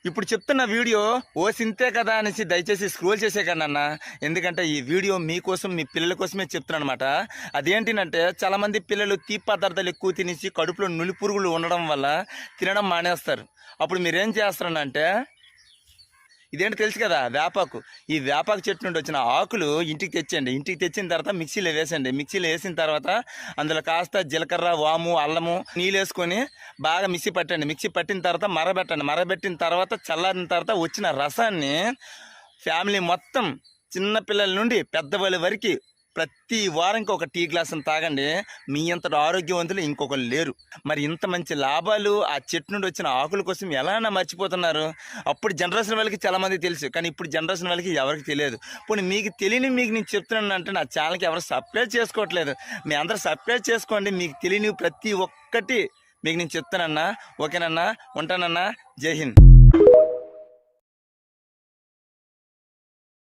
ఇప్పుడు చెప్తున్న వీడియో ఓ సింతే కదా అనేసి దయచేసి స్క్రోల్ చేసేకండి అన్న. ఎందుకంటే ఈ వీడియో మీకోసం మీ పిల్లల కోసమే చెప్తున్నాను అనమాట. అదేంటినంటే చాలామంది పిల్లలు తీపి పదార్థాలు ఎక్కువ తినేసి కడుపులో నులిపురుగులు ఉండడం వల్ల తినడం మానేస్తారు. అప్పుడు మీరేం చేస్తారనంటే, ఇదేంటి తెలుసు కదా, వేపాకు. ఈ వేపాకు చెట్టు నుండి వచ్చిన ఆకులు ఇంటికి తెచ్చండి. ఇంటికి తెచ్చిన తర్వాత మిక్సీలో వేసండి. మిక్సీలో వేసిన తర్వాత అందులో కాస్త జీలకర్ర, వాము, అల్లము, నీళ్ళు వేసుకొని బాగా మిక్సీ పట్టండి. మిక్సీ పట్టిన తర్వాత మరబెట్టండి. మరబెట్టిన తర్వాత చల్లారిన తర్వాత వచ్చిన రసాన్ని ఫ్యామిలీ మొత్తం చిన్నపిల్లల నుండి పెద్దవాళ్ళ వరకు ప్రతి వారంకి ఒక టీ గ్లాసును తాగండి. మీ అంతటి ఆరోగ్యవంతులు ఇంకొకరు లేరు. మరి ఇంత మంచి లాభాలు ఆ చెట్టు నుండి వచ్చిన ఆకుల కోసం ఎలా మర్చిపోతున్నారు? అప్పుడు జనరేషన్ వాళ్ళకి చాలామంది తెలుసు, కానీ ఇప్పుడు జనరేషన్ వాళ్ళకి ఎవరికి తెలియదు. పోనీ మీకు తెలియని మీకు నేను చెప్తున్నాను అంటే నా ఛానల్కి ఎవరు సబ్స్క్రైబ్ చేసుకోవట్లేదు. మీ అందరూ సబ్స్క్రైబ్ చేసుకోండి. మీకు తెలియని ప్రతి ఒక్కటి మీకు నేను చెప్తానన్నా. ఓకేనన్నా, ఉంటానన్నా. జై హింద్.